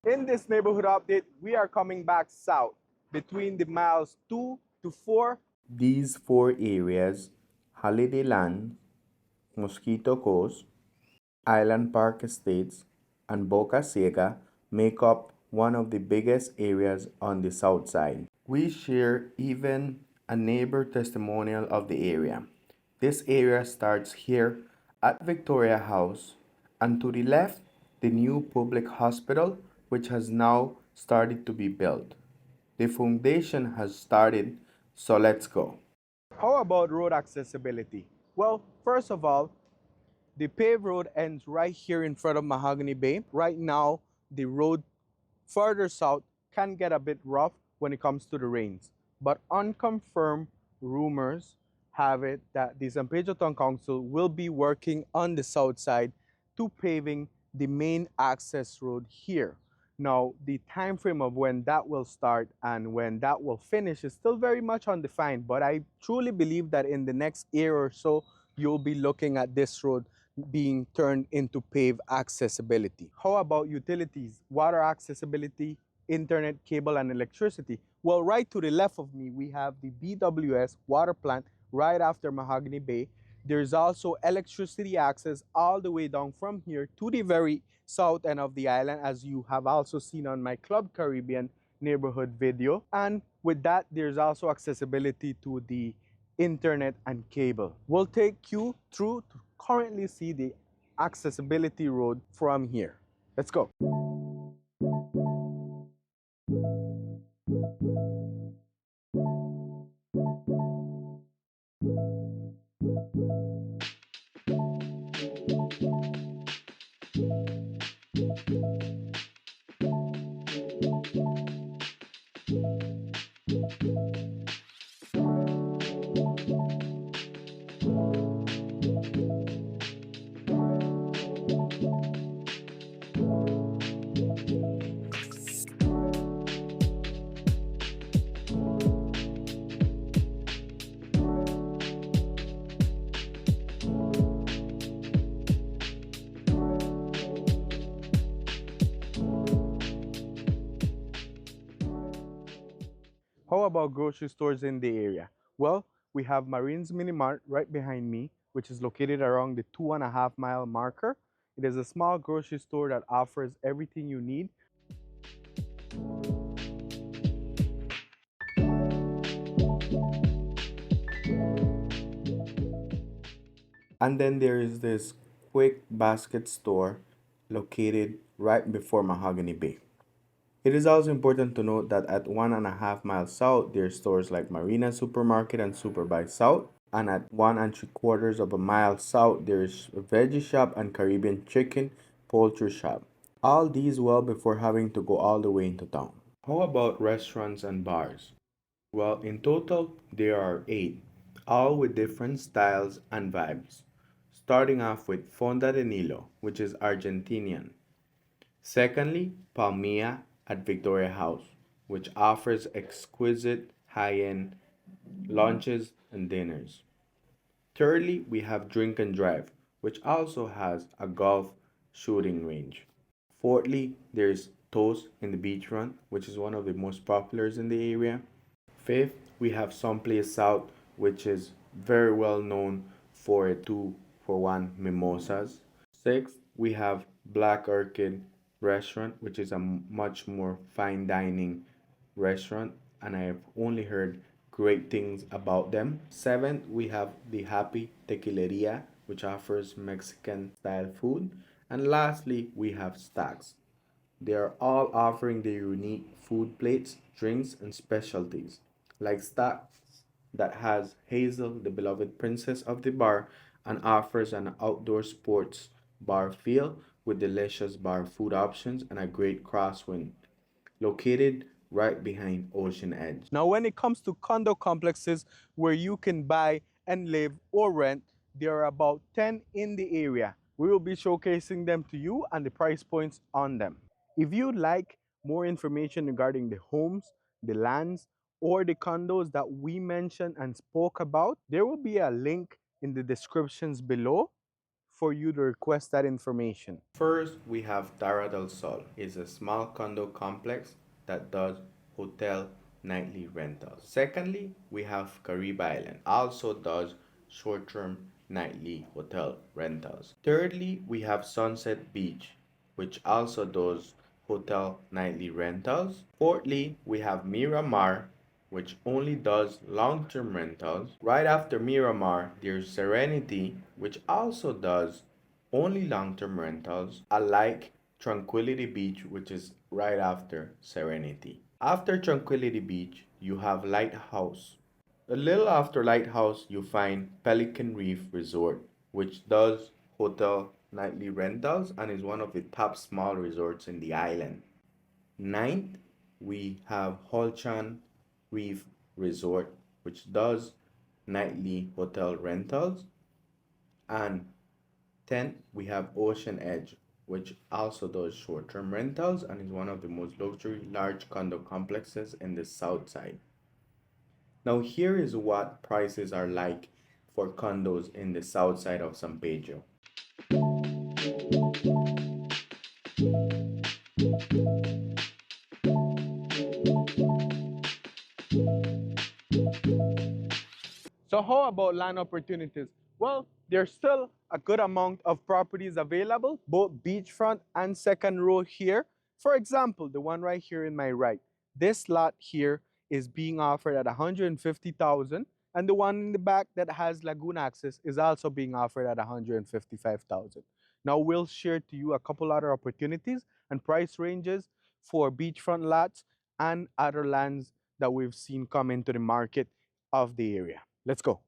In this neighborhood update, we are coming back south between the miles 2 to 4. These four areas, Halliday Lands, Mosquito Coast, Island Park Estates, and Boca Ciega, make up one of the biggest areas on the south side. We share even a neighbor testimonial of the area. This area starts here at Victoria House, and to the left, the new public hospital, which has now started to be built. The foundation has started, so let's go. How about road accessibility? Well, first of all, the paved road ends right here in front of Mahogany Bay. Right now, the road further south can get a bit rough when it comes to the rains, but unconfirmed rumors have it that the San Pedro Town Council will be working on the south side to paving the main access road here. Now, the time frame of when that will start and when that will finish is still very much undefined, but I truly believe that in the next year or so, you'll be looking at this road being turned into paved accessibility. How about utilities, water accessibility, internet, cable, and electricity? Well, right to the left of me, we have the BWS water plant right after Mahogany Bay. There's also electricity access all the way down from here to the very south end of the island, as you have also seen on my Club Caribbean neighborhood video. And with that, there's also accessibility to the internet and cable. We'll take you through to currently see the accessibility road from here. Let's go. How about grocery stores in the area? Well, we have Marines Mini Mart right behind me, which is located around the 2.5 mile marker. It is a small grocery store that offers everything you need. And then there is this quick basket store located right before Mahogany Bay. It is also important to note that at 1.5 miles south, there are stores like Marina Supermarket and Superbuy South, and at 1.75 miles south, there is a veggie shop and Caribbean chicken poultry shop. All these well before having to go all the way into town. How about restaurants and bars? Well, in total, there are 8, all with different styles and vibes. Starting off with Fonda de Nilo, which is Argentinian. Secondly, Palmia at Victoria House, which offers exquisite high-end lunches and dinners. Thirdly, we have Drink and Drive, which also has a golf shooting range. Fourthly, there's Toast in the beachfront, which is one of the most populars in the area. Fifth, we have Someplace South, which is very well known for a 2 for 1 mimosas. Sixth, we have Black Orchid Restaurant, which is a much more fine dining restaurant, and I have only heard great things about them. Seventh, we have the Happy Tequileria, which offers Mexican style food. And lastly, we have Stacks. They are all offering their unique food plates, drinks, and specialties, like Stacks that has Hazel, the beloved princess of the bar, and offers an outdoor sports bar feel with delicious bar food options and a great crosswind, located right behind Ocean Edge. Now, when it comes to condo complexes where you can buy and live or rent, there are about 10 in the area. We will be showcasing them to you and the price points on them. If you'd like more information regarding the homes, the lands, or the condos that we mentioned and spoke about, there will be a link in the descriptions below for you to request that information. First, we have Terra del Sol. It's a small condo complex that does hotel nightly rentals. Secondly, we have Caribe Island, also does short-term nightly hotel rentals. Thirdly, we have Sunset Beach, which also does hotel nightly rentals. Fourthly, we have Miramar, which only does long-term rentals. Right after Miramar, there's Serenity, which also does only long-term rentals, unlike Tranquility Beach, which is right after Serenity. After Tranquility Beach, you have Lighthouse. A little after Lighthouse, you find Pelican Reef Resort, which does hotel nightly rentals and is one of the top small resorts in the island. Ninth, we have HolChan Reef Resort, which does nightly hotel rentals. And 10th, we have Ocean Edge, which also does short-term rentals and is one of the most luxury large condo complexes in the south side. Now here is what prices are like for condos in the south side of San Pedro. So how about land opportunities? Well, there's still a good amount of properties available, both beachfront and second row here. For example, the one right here in my right. This lot here is being offered at 150,000, and the one in the back that has lagoon access is also being offered at 155,000. Now we'll share to you a couple other opportunities and price ranges for beachfront lots and other lands that we've seen come into the market of the area. Let's go.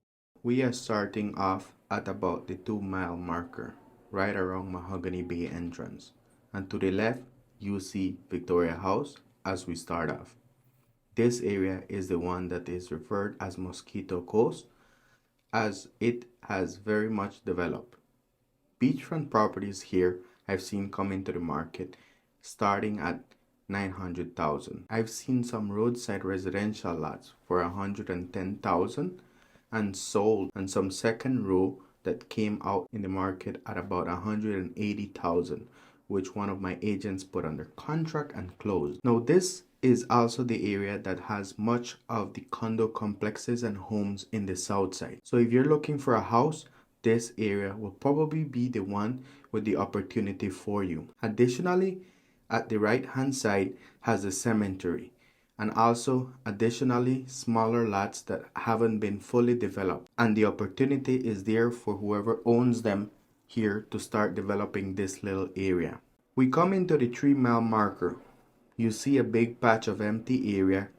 We are starting off at about the 2 mile marker, right around Mahogany Bay entrance. And to the left, you see Victoria House as we start off. This area is the one that is referred as Mosquito Coast, as it has very much developed. Beachfront properties here I've seen come into the market starting at 900,000. I've seen some roadside residential lots for 110,000 and sold, and some second row that came out in the market at about 180,000, which one of my agents put under contract and closed. Now this is also the area that has much of the condo complexes and homes in the south side. So if you're looking for a house, this area will probably be the one with the opportunity for you. Additionally, at the right hand side has a cemetery, and also additionally smaller lots that haven't been fully developed, and the opportunity is there for whoever owns them here to start developing this little area. We come into the 3 mile marker. You see a big patch of empty area.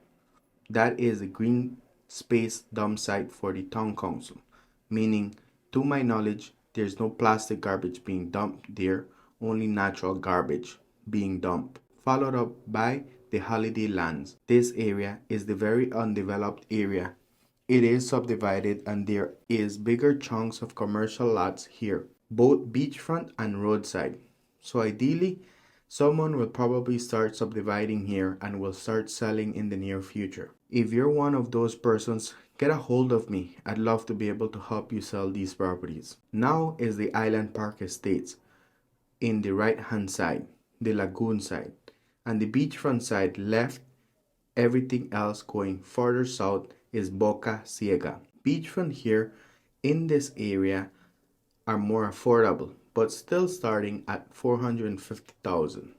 That is a green space dump site for the town council, meaning to my knowledge there's no plastic garbage being dumped there, only natural garbage being dumped. Followed up by the Halliday Lands. This area is the very undeveloped area. It is subdivided and there is bigger chunks of commercial lots here, both beachfront and roadside. So ideally, someone will probably start subdividing here and will start selling in the near future. If you're one of those persons, get a hold of me. I'd love to be able to help you sell these properties. Now is the Island Park Estates in the right hand side, the lagoon side, and the beachfront side left. Everything else going further south is Boca Ciega. Beachfront here in this area are more affordable, but still starting at 450,000.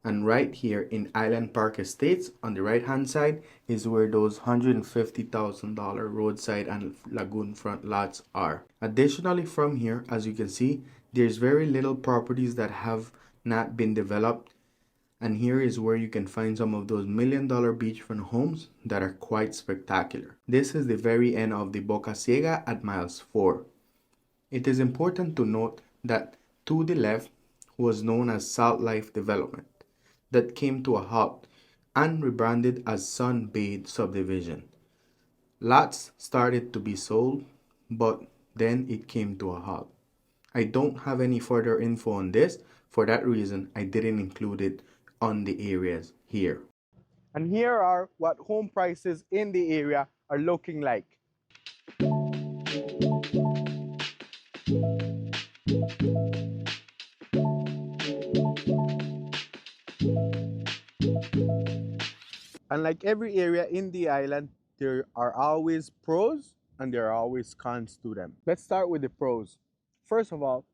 And right here in Island Park Estates on the right hand side is where those $150,000 roadside and lagoon front lots are. Additionally, from here, as you can see, there's very little properties that have not been developed, and here is where you can find some of those $1 million beachfront homes that are quite spectacular. This is the very end of the Boca Ciega at miles 4. It is important to note that to the left was known as Salt Life Development, that came to a halt and rebranded as Sun Bay Subdivision. Lots started to be sold, but then it came to a halt. I don't have any further info on this. For that reason, I didn't include it on the areas here. And here are what home prices in the area are looking like. And like every area in the island, there are always pros and there are always cons to them. Let's start with the pros. First of all,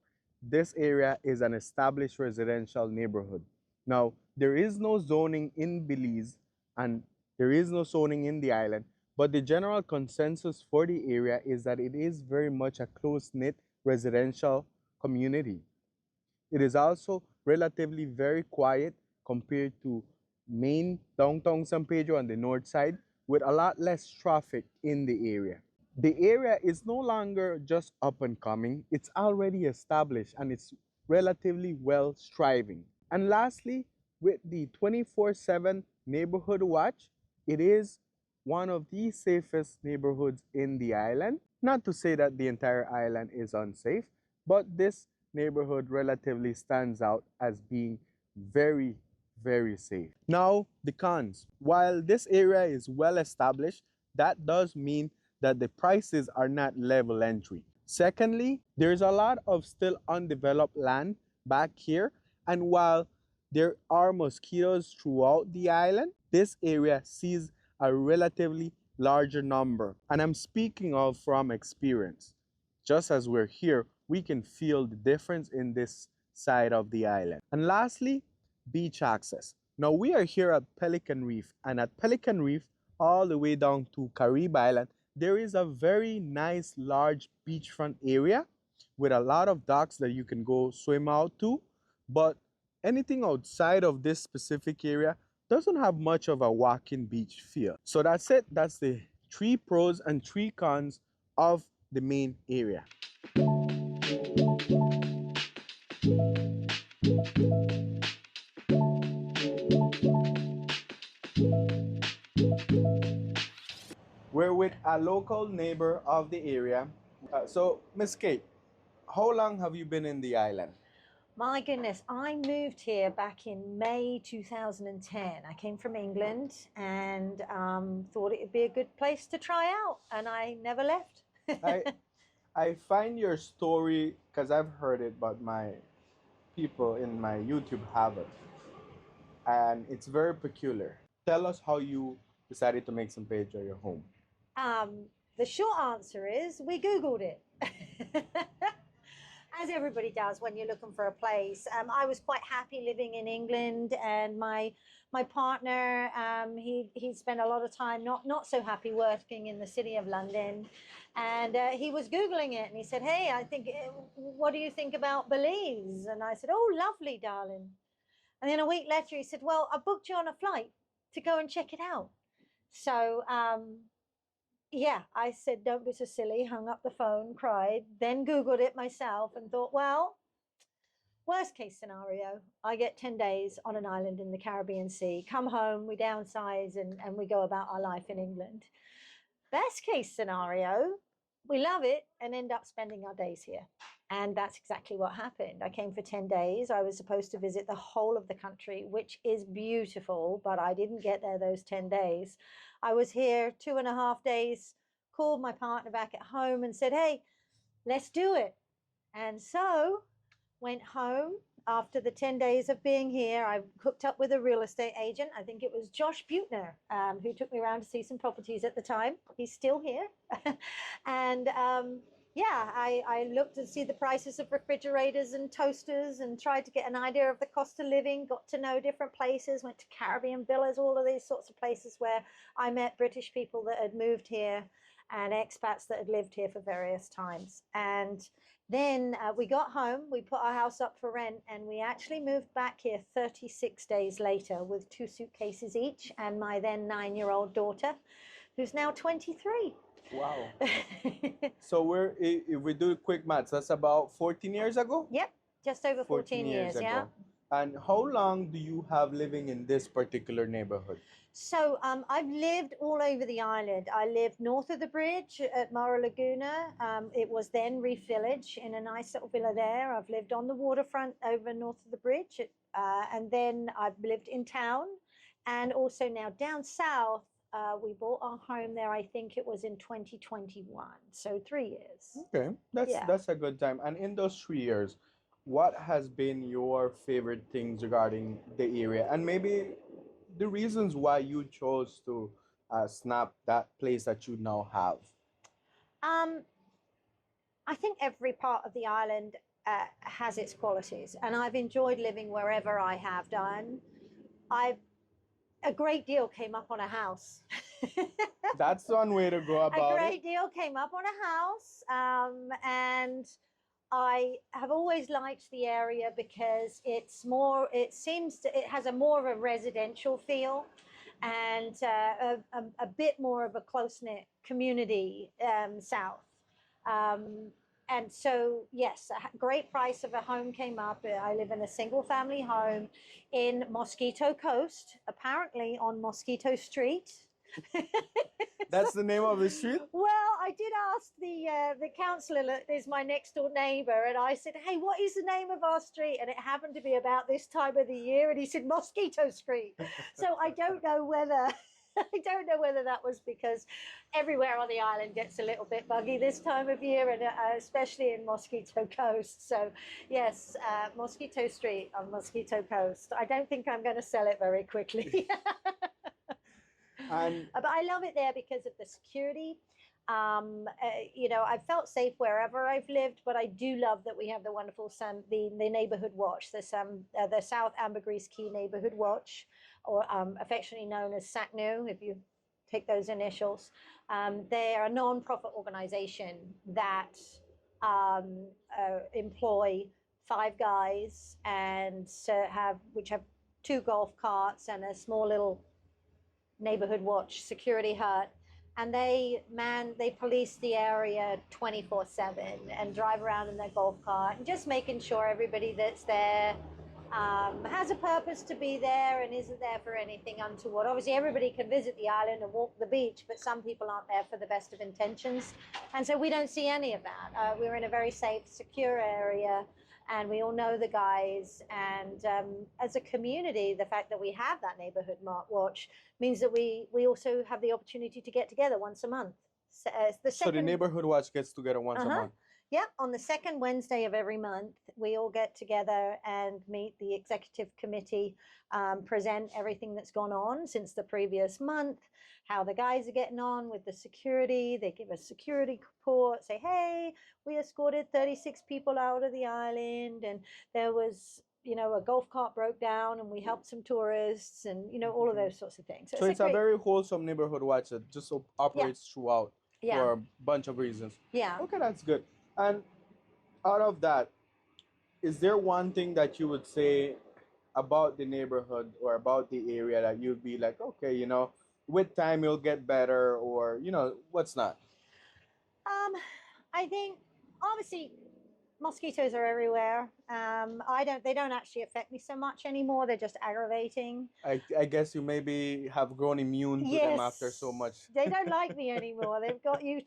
this area is an established residential neighborhood. Now, there is no zoning in Belize and there is no zoning in the island, but the general consensus for the area is that it is very much a close-knit residential community. It is also relatively very quiet compared to main downtown San Pedro on the north side, with a lot less traffic in the area. The area is no longer just up and coming, it's already established and it's relatively well striving. And lastly, with the 24/7 neighborhood watch, it is one of the safest neighborhoods in the island. Not to say that the entire island is unsafe, but this neighborhood relatively stands out as being very, very safe. Now, the cons. While this area is well established, that does mean that the prices are not level entry. Secondly, there's a lot of still undeveloped land back here, and while there are mosquitoes throughout the island, this area sees a relatively larger number. And I'm speaking of from experience. Just as we're here, we can feel the difference in this side of the island. And lastly, beach access. Now we are here at Pelican Reef, and at Pelican Reef, all the way down to Caribe Island, there is a very nice large beachfront area with a lot of docks that you can go swim out to, but anything outside of this specific area doesn't have much of a walking beach feel. So that's it. That's the 3 pros and 3 cons of the main area. We're with a local neighbor of the area. So, Miss Kate, how long have you been in the island? My goodness, I moved here back in May 2010. I came from England and thought it would be a good place to try out, and I never left. I find your story, because I've heard it, but my people in my YouTube haven't, and it's very peculiar. Tell us how you decided to make San Pedro your home. The short answer is we Googled it. As everybody does when you're looking for a place. I was quite happy living in England, and my partner, he spent a lot of time not so happy working in the city of London, and he was Googling it, and he said, hey, what do you think about Belize? And I said, oh, lovely, darling. And then a week later he said, well, I booked you on a flight to go and check it out. So yeah, I said, don't be so silly, hung up the phone, cried, then Googled it myself and thought, well, worst case scenario, I get 10 days on an island in the Caribbean Sea, come home, we downsize and we go about our life in England. Best case scenario, we love it and end up spending our days here. And that's exactly what happened. I came for 10 days. I was supposed to visit the whole of the country, which is beautiful, but I didn't get there those 10 days. I was here 2.5 days, called my partner back at home and said, hey, let's do it. And so went home. After the 10 days of being here, I hooked up with a real estate agent. I think it was Josh Butner, who took me around to see some properties at the time. He's still here. And yeah, I looked to see the prices of refrigerators and toasters and tried to get an idea of the cost of living, got to know different places, went to Caribbean villas, all of these sorts of places where I met British people that had moved here and expats that had lived here for various times. And then we got home, we put our house up for rent, and we actually moved back here 36 days later with 2 suitcases each and my then 9-year-old daughter, who's now 23. Wow. So if we do quick maths, that's about 14 years ago? Yep, just over 14 years ago. Yeah. And how long do you have living in this particular neighborhood? So I've lived all over the island. I lived north of the bridge at Mara Laguna. It was then Reef Village in a nice little villa there. I've lived on the waterfront over north of the bridge. And then I've lived in town. And also now down south, we bought our home there, I think it was in 2021. So 3 years. Okay, that's a good time. And in those 3 years, what has been your favorite things regarding the area? And maybe the reasons why you chose to snap that place that you now have. Um, I think every part of the island has its qualities, and I've enjoyed living wherever I have done. A great deal came up on a house. That's one way to go A about it. great deal came up on a house, and I have always liked the area because it's more. It seems to, it has a more of a residential feel, and a bit more of a close knit community south. Um, and so, yes, a great price of a home came up. I live in a single family home in Mosquito Coast, apparently on Mosquito Street. That's the name of the street? Well, I did ask the councillor that is my next door neighbour, and I said, "Hey, what is the name of our street?" And it happened to be about this time of the year, and he said Mosquito Street. So I don't know whether that was because everywhere on the island gets a little bit buggy this time of year, and especially in Mosquito Coast. So yes, Mosquito Street on Mosquito Coast. I don't think I'm going to sell it very quickly. And But I love it there because of the security. You know, I've felt safe wherever I've lived, but I do love that we have the wonderful the neighborhood watch, the South Ambergris Caye neighborhood watch, or affectionately known as SACNU, if you take those initials. They are a non-profit organization that employ 5 guys and which have 2 golf carts and a small little neighborhood watch security hut, and they police the area 24/7 and drive around in their golf cart and just making sure everybody that's there has a purpose to be there and isn't there for anything untoward. Obviously everybody can visit the island and walk the beach, but some people aren't there for the best of intentions, and so we don't see any of that. We're in a very safe, secure area, and we all know the guys, and as a community, the fact that we have that neighborhood watch means that we also have the opportunity to get together once a month. So the neighborhood watch gets together once a month. Yeah, on the second Wednesday of every month, we all get together and meet the executive committee, present everything that's gone on since the previous month, how the guys are getting on with the security. They give a security report, say, hey, we escorted 36 people out of the island, and there was, you know, a golf cart broke down and we helped some tourists, and, you know, all of those sorts of things. So it's a very wholesome neighborhood watch that just operates throughout for a bunch of reasons. Yeah. Okay, that's good. And out of that, is there one thing that you would say about the neighborhood or about the area that you'd be like, okay, you know, with time you'll get better, or, you know, what's not? I think obviously mosquitoes are everywhere. They don't actually affect me so much anymore. They're just aggravating. I guess you maybe have grown immune to them after so much. They don't like me anymore. They've got you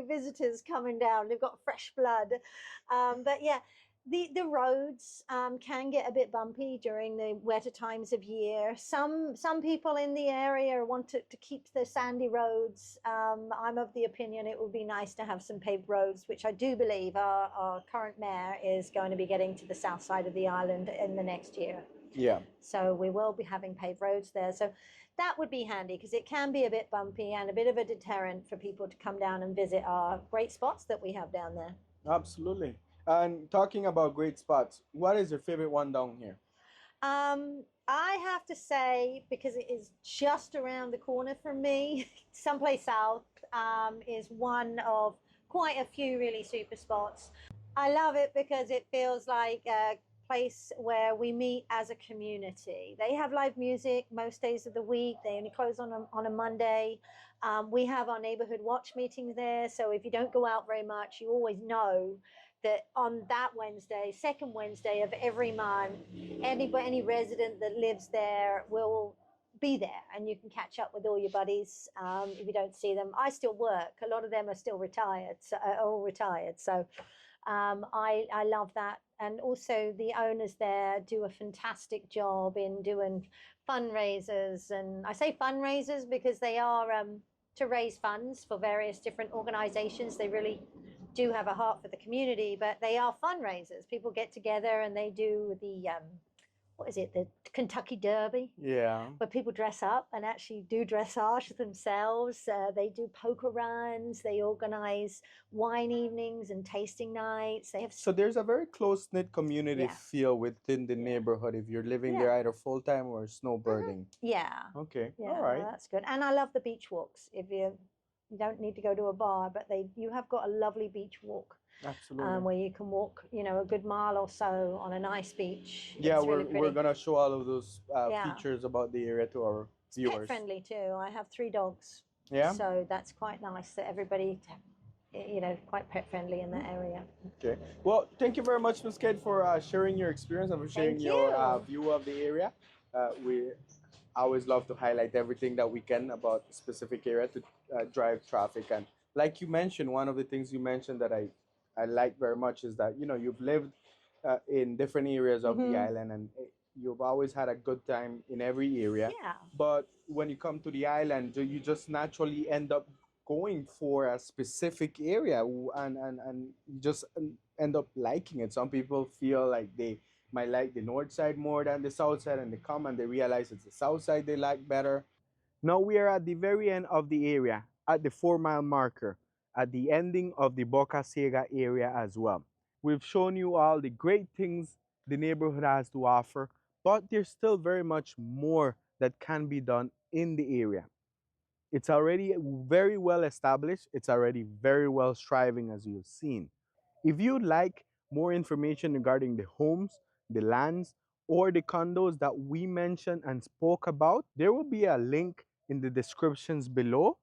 visitors coming down. They've got fresh blood. But yeah, the roads can get a bit bumpy during the wetter times of year. Some people in the area want to keep the sandy roads. I'm of the opinion it would be nice to have some paved roads, which I do believe our current mayor is going to be getting to the south side of the island in the next year. Yeah. So we will be having paved roads there. So that would be handy because it can be a bit bumpy and a bit of a deterrent for people to come down and visit our great spots that we have down there. Absolutely. And talking about great spots, what is your favorite one down here? I have to say, because it is just around the corner from me, someplace south is one of quite a few really super spots. I love it because it feels like a place where we meet as a community. They have live music most days of the week. They only close on a Monday. We have our neighborhood watch meetings there. So if you don't go out very much, you always know that on that Wednesday, second Wednesday of every month, any resident that lives there will be there, and you can catch up with all your buddies if you don't see them. I still work. A lot of them are still retired, all retired. So I love that. And also the owners there do a fantastic job in doing fundraisers. And I say fundraisers because they are to raise funds for various different organizations. They really do have a heart for the community, but they are fundraisers. People get together and they do the what is it, the Kentucky Derby, Yeah. where people dress up and actually do dressage themselves. They do poker runs. They organize wine evenings and tasting nights. They have So there's a very close-knit community Yeah. feel within the Yeah. neighborhood if you're living Yeah. there either full-time or snowbirding. yeah, Okay. yeah, All right. that's good. And I love the beach walks. If you don't need to go to a bar, but you have got a lovely beach walk. Absolutely. Where you can walk, a good mile or so on a nice beach. Yeah, It's we're really we're pretty. gonna show all of those Yeah. features about the area to our It's viewers. pet friendly too. I have 3 dogs. Yeah. So that's quite nice that everybody, quite pet friendly in that area. Okay. Well, thank you very much, Ms. Kate, for sharing your experience and for sharing Thank your you. view of the area. We always love to highlight everything that we can about a specific area to drive traffic. And like you mentioned, one of the things you mentioned that I like very much is that you've lived in different areas of the Mhm. island, and you've always had a good time in every area. Yeah. But when you come to the island, you just naturally end up going for a specific area, and you just end up liking it. Some people feel like they might like the north side more than the south side, and they come and they realize it's the south side they like better. Now we are at the very end of the area, at the 4 mile marker, at the ending of the Boca Ciega area as well. We've shown you all the great things the neighborhood has to offer, but there's still very much more that can be done in the area. It's already very well established. It's already very well thriving, as you've seen. If you'd like more information regarding the homes, the lands, or the condos that we mentioned and spoke about, there will be a link in the descriptions below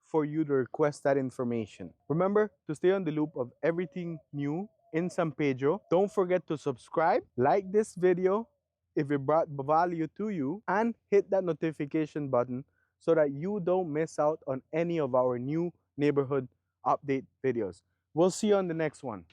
for you to request that information. Remember to stay on the loop of everything new in San Pedro. Don't forget to subscribe, like this video if it brought value to you, and hit that notification button so that you don't miss out on any of our new neighborhood update videos. We'll see you on the next one.